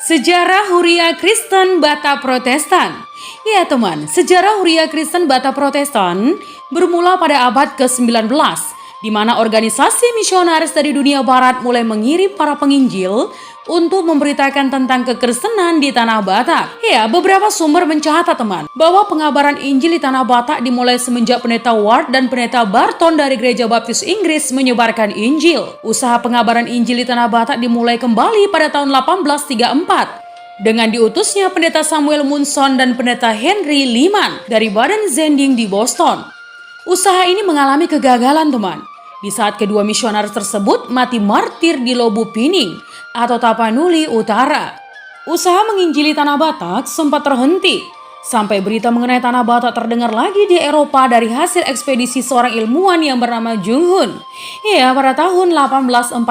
Sejarah Huria Kristen Batak Protestan. Ya teman, sejarah Huria Kristen Batak Protestan bermula pada abad ke-19, di mana organisasi misionaris dari dunia barat mulai mengirim para penginjil untuk memberitakan tentang kekristenan di tanah Batak. Ya, beberapa sumber mencatat teman, bahwa pengabaran Injil di tanah Batak dimulai semenjak pendeta Ward dan pendeta Barton dari Gereja Baptis Inggris menyebarkan Injil. Usaha pengabaran Injil di tanah Batak dimulai kembali pada tahun 1834 dengan diutusnya pendeta Samuel Munson dan pendeta Henry Lyman dari Baden Zending di Boston. Usaha ini mengalami kegagalan teman, di saat kedua misionaris tersebut mati martir di Lobu Pining atau Tapanuli Utara. Usaha menginjili tanah Batak sempat terhenti sampai berita mengenai tanah Batak terdengar lagi di Eropa dari hasil ekspedisi seorang ilmuwan yang bernama Jung Hun. Ya, pada tahun 1840.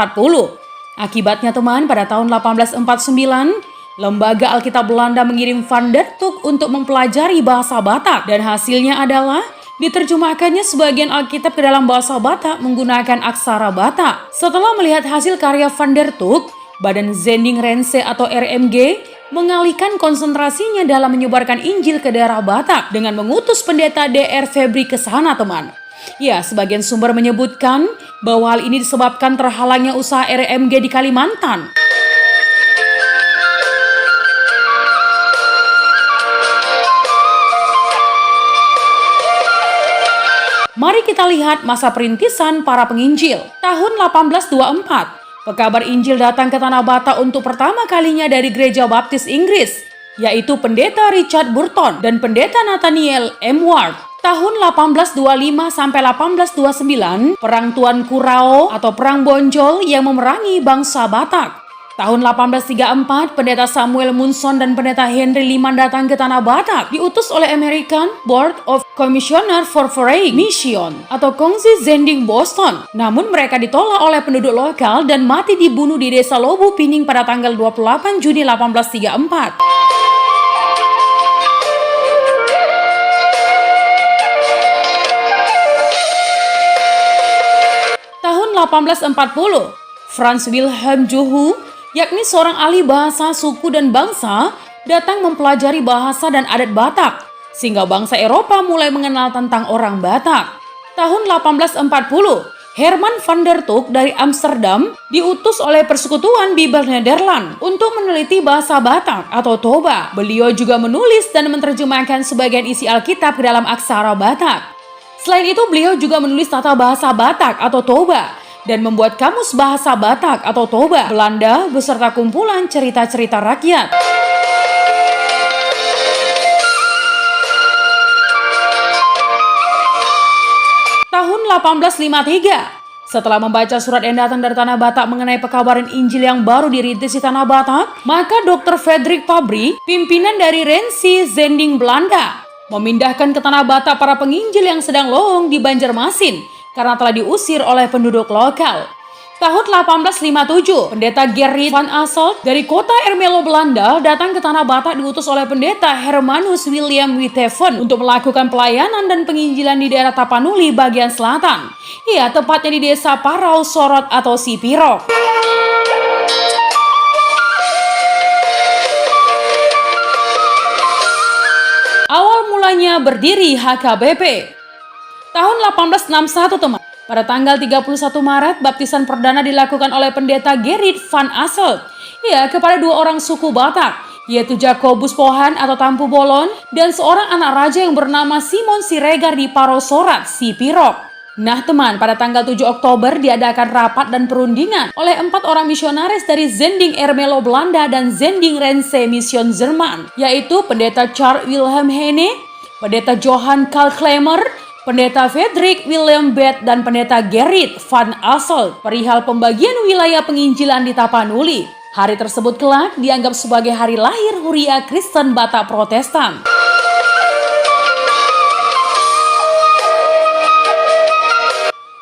Akibatnya teman, pada tahun 1849 Lembaga Alkitab Belanda mengirim Van der Tuk untuk mempelajari bahasa Batak, dan hasilnya adalah diterjemahkannya sebagian Alkitab ke dalam bahasa Batak menggunakan aksara Batak. Setelah melihat hasil karya Van der Tuk, Baden Zending Rense atau RMG mengalihkan konsentrasinya dalam menyebarkan Injil ke daerah Batak dengan mengutus pendeta DR Febri ke sana teman. Ya, sebagian sumber menyebutkan bahwa hal ini disebabkan terhalangnya usaha RMG di Kalimantan. Mari kita lihat masa perintisan para penginjil. Tahun 1824, pekabar Injil datang ke tanah Batak untuk pertama kalinya dari Gereja Baptis Inggris, yaitu pendeta Richard Burton dan pendeta Nathaniel M. Ward. Tahun 1825 sampai 1829, Perang Tuan Kurao atau Perang Bonjol yang memerangi bangsa Batak. Tahun 1834, pendeta Samuel Munson dan pendeta Henry Lyman datang ke tanah Batak, diutus oleh American Board of Commissioner for Foreign Mission atau Kongsi Zending Boston. Namun mereka ditolak oleh penduduk lokal dan mati dibunuh di desa Lobu Pining pada tanggal 28 Juni 1834. Tahun 1840, Franz Wilhelm Juhu, yakni seorang ahli bahasa, suku, dan bangsa, datang mempelajari bahasa dan adat Batak, sehingga bangsa Eropa mulai mengenal tentang orang Batak. Tahun 1840, Herman van der Tuk dari Amsterdam diutus oleh Persekutuan Bibel Nederland untuk meneliti bahasa Batak atau Toba. Beliau juga menulis dan menerjemahkan sebagian isi Alkitab ke dalam aksara Batak. Selain itu, beliau juga menulis tata bahasa Batak atau Toba dan membuat kamus bahasa Batak atau Toba Belanda beserta kumpulan cerita-cerita rakyat. Tahun 1853, setelah membaca surat yang datang dari tanah Batak mengenai pekabaran Injil yang baru dirintis di tanah Batak, maka Dr. Frederik Fabry, pimpinan dari Rensi Zending Belanda, memindahkan ke tanah Batak para penginjil yang sedang lowong di Banjarmasin karena telah diusir oleh penduduk lokal. Tahun 1857, pendeta Gerrit van Asselt dari kota Ermelo, Belanda datang ke tanah Batak diutus oleh pendeta Hermanus William Witteven untuk melakukan pelayanan dan penginjilan di daerah Tapanuli bagian selatan. Ya, tepatnya di desa Parau Sorot atau Sipirok. Awal mulanya berdiri HKBP. Tahun 1861 teman, pada tanggal 31 Maret, baptisan perdana dilakukan oleh pendeta Gerrit van Asselt, ya, kepada dua orang suku Batak, yaitu Jacobus Pohan atau Tampu Bolon dan seorang anak raja yang bernama Simon Siregar di Parosorat, Sipirok. Nah teman, pada tanggal 7 Oktober diadakan rapat dan perundingan oleh 4 orang misionaris dari Zending Ermelo Belanda dan Zending Rense Mission Jerman, yaitu pendeta Charles Wilhelm Hene, pendeta Johann Karl Klemmer, pendeta Frederik William Beth, dan pendeta Gerrit van Asselt perihal pembagian wilayah penginjilan di Tapanuli. Hari tersebut kelak dianggap sebagai hari lahir Huria Kristen Batak Protestan.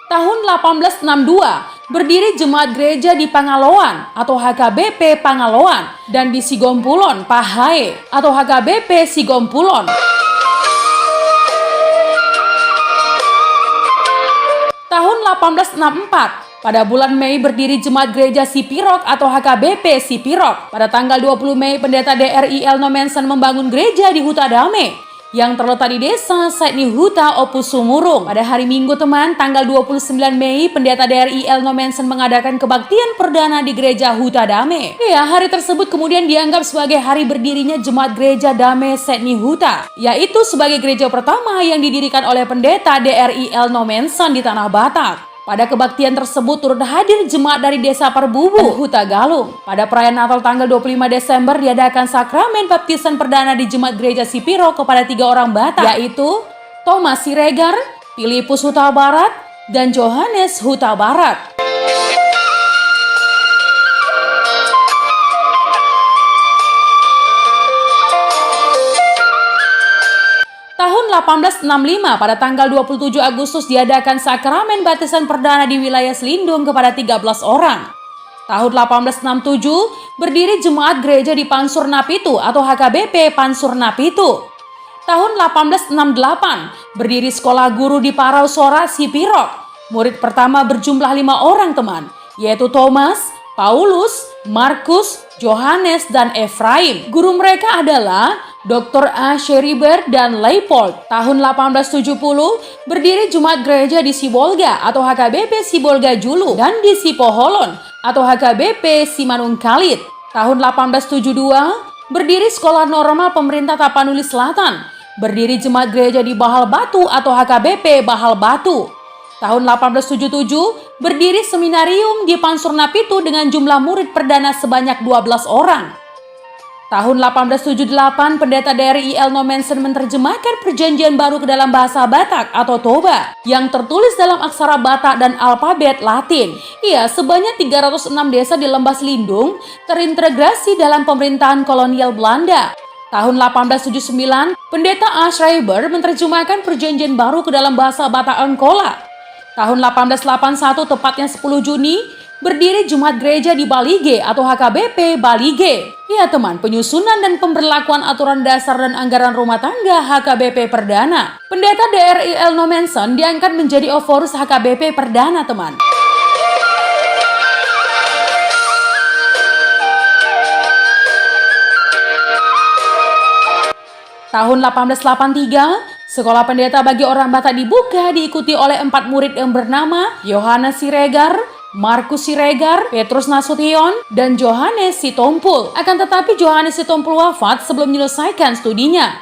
Tahun 1862, berdiri Jemaat Gereja di Pangaloan atau HKBP Pangaloan dan di Sigompulon Pahae atau HKBP Sigompulon. Tahun 1864, Pada bulan Mei berdiri Jemaat Gereja Sipirok atau HKBP Sipirok. Pada tanggal 20 Mei pendeta DRI Elno Mensen membangun gereja di Huta Dame yang terletak di desa Saidni Huta Opus Sumurung. Pada hari Minggu teman, tanggal 29 Mei pendeta DRI Elno Mensen mengadakan kebaktian perdana di gereja Huta Dame. Ya, hari tersebut kemudian dianggap sebagai hari berdirinya Jemaat Gereja Dame Saidni Huta, yaitu sebagai gereja pertama yang didirikan oleh pendeta DRI Elno Mensen di Tanah Batak. Pada kebaktian tersebut turut hadir jemaat dari Desa Perbubu, Huta Galung. Pada perayaan Natal tanggal 25 Desember diadakan sakramen baptisan perdana di Jemaat Gereja Sipiro kepada 3 orang Batak, yaitu Thomas Siregar, Filipus Huta Barat, dan Johannes Huta Barat. Tahun 1865 pada tanggal 27 Agustus diadakan sakramen baptisan perdana di wilayah Selindung kepada 13 orang. Tahun 1867 berdiri Jemaat Gereja di Pansur Napitu atau HKBP Pansur Napitu. Tahun 1868 berdiri Sekolah Guru di Parausora Sipirok. Murid pertama berjumlah 5 orang teman, yaitu Thomas, Paulus, Markus, Johannes, dan Efraim. Guru mereka adalah Dr. A. Sheribert dan Leipold. Tahun 1870 berdiri Jemaat Gereja di Sibolga atau HKBP Sibolga Julu dan di Sipoholon atau HKBP Simanung Kalit. Tahun 1872 berdiri Sekolah Normal Pemerintah Tapanuli Selatan. Berdiri Jemaat Gereja di Bahal Batu atau HKBP Bahal Batu. Tahun 1877 berdiri seminarium di Pansur Napitu dengan jumlah murid perdana sebanyak 12 orang. Tahun 1878 pendeta DRI Elno Mensen menerjemahkan perjanjian baru ke dalam bahasa Batak atau Toba yang tertulis dalam aksara Batak dan alfabet Latin. Iya, sebanyak 306 desa di Lembah Selindung terintegrasi dalam pemerintahan kolonial Belanda. Tahun 1879 pendeta A. Schreiber menerjemahkan perjanjian baru ke dalam bahasa Batak Angkola. Tahun 1881 tepatnya 10 Juni berdiri Jemaat Gereja di Balige atau HKBP Balige. Ya teman, penyusunan dan pemberlakuan aturan dasar dan anggaran rumah tangga HKBP Perdana. Pendeta DRI Elno Mensen diangkat menjadi Oforus HKBP Perdana teman. Tahun 1883 Sekolah pendeta bagi orang Batak dibuka, diikuti oleh 4 murid yang bernama Yohanes Siregar, Markus Siregar, Petrus Nasution, dan Johannes Sitompul. Akan tetapi Johannes Sitompul wafat sebelum menyelesaikan studinya.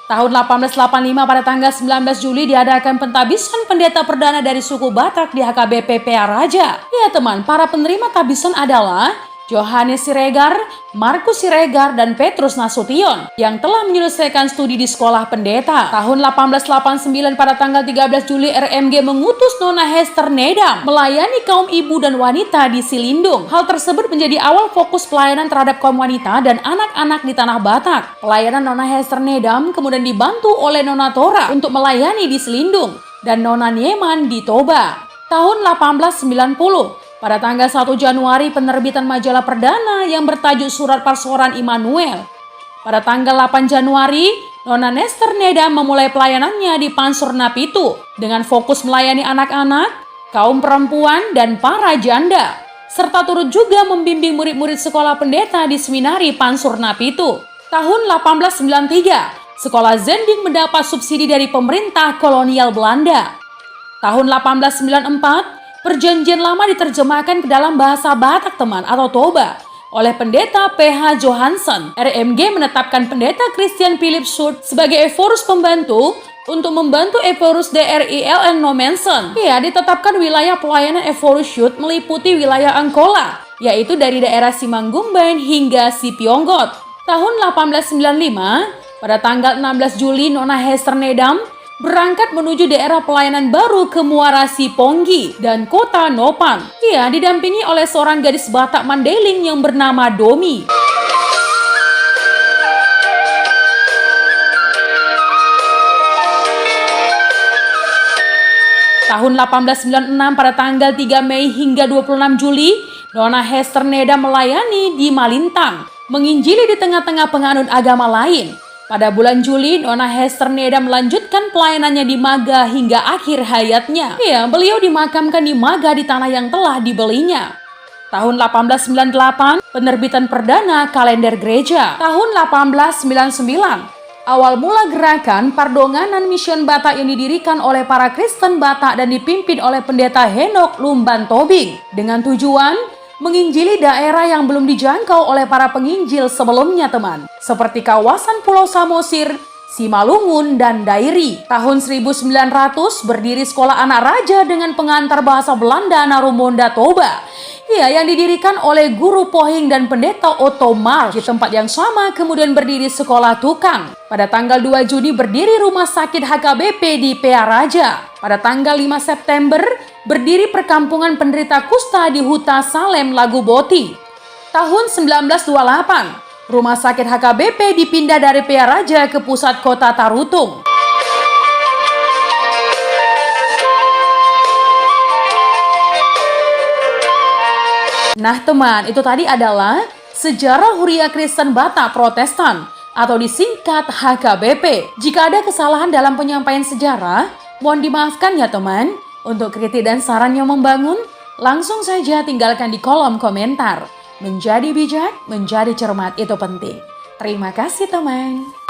Tahun 1885 pada tanggal 19 Juli diadakan pentabisan pendeta perdana dari suku Batak di HKBP PA Raja. Ya teman, para penerima tabisan adalah Johannes Siregar, Markus Siregar, dan Petrus Nasution yang telah menyelesaikan studi di sekolah pendeta. Tahun 1889 pada tanggal 13 Juli RMG mengutus Nona Hester Nedam melayani kaum ibu dan wanita di Silindung. Hal tersebut menjadi awal fokus pelayanan terhadap kaum wanita dan anak-anak di Tanah Batak. Pelayanan Nona Hester Nedam kemudian dibantu oleh Nona Tora untuk melayani di Silindung dan Nona Nieman di Toba. Tahun 1890 pada tanggal 1 Januari penerbitan majalah perdana yang bertajuk Surat Pastoran Immanuel. Pada tanggal 8 Januari, Nona Hester Nedam memulai pelayanannya di Pansur Napitu dengan fokus melayani anak-anak, kaum perempuan, dan para janda, serta turut juga membimbing murid-murid sekolah pendeta di seminari Pansur Napitu. Tahun 1893, sekolah Zending mendapat subsidi dari pemerintah kolonial Belanda. Tahun 1894, Perjanjian Lama diterjemahkan ke dalam bahasa Batak teman atau Toba oleh pendeta PH Johansson. RMG menetapkan pendeta Christian Philip Schut sebagai Eforus pembantu untuk membantu Eforus DRI Elno Mensen. Ya, ditetapkan wilayah pelayanan Eforus Schut meliputi wilayah Angkola, yaitu dari daerah Simanggungban hingga Sipionggot. Tahun 1895, pada tanggal 16 Juli Nona Hester Nedam berangkat menuju daerah pelayanan baru ke Muara Siponggi dan kota Nopan. Ia didampingi oleh seorang gadis Batak Mandailing yang bernama Domi. Tahun 1896 pada tanggal 3 Mei hingga 26 Juli, Nona Hester Nedam melayani di Malintang, menginjili di tengah-tengah penganut agama lain. Pada bulan Juli, Nona Hester Neda melanjutkan pelayanannya di Maga hingga akhir hayatnya. Ya, beliau dimakamkan di Maga di tanah yang telah dibelinya. Tahun 1898, penerbitan perdana kalender gereja. Tahun 1899, awal mula gerakan Pardonganan Mission Batak yang didirikan oleh para Kristen Batak dan dipimpin oleh Pendeta Henok Lumban Tobing dengan tujuan menginjili daerah yang belum dijangkau oleh para penginjil sebelumnya, teman. Seperti kawasan Pulau Samosir, Simalungun, dan Dairi. Tahun 1900 berdiri Sekolah Anak Raja dengan pengantar bahasa Belanda Narumonda Toba. Ya, yang didirikan oleh Guru Pohing dan Pendeta Otto Marsh. Di tempat yang sama kemudian berdiri Sekolah Tukang. Pada tanggal 2 Juni berdiri Rumah Sakit HKBP di Pea Raja. Pada tanggal 5 September berdiri Perkampungan Penderita Kusta di Huta Salem, Lagu Boti. Tahun 1928, Rumah Sakit HKBP dipindah dari Pea Raja ke pusat kota Tarutung. Nah teman, itu tadi adalah sejarah Huria Kristen Batak Protestan atau disingkat HKBP. Jika ada kesalahan dalam penyampaian sejarah, mohon dimaafkan ya teman. Untuk kritik dan saran yang membangun, langsung saja tinggalkan di kolom komentar. Menjadi bijak, menjadi cermat itu penting. Terima kasih teman.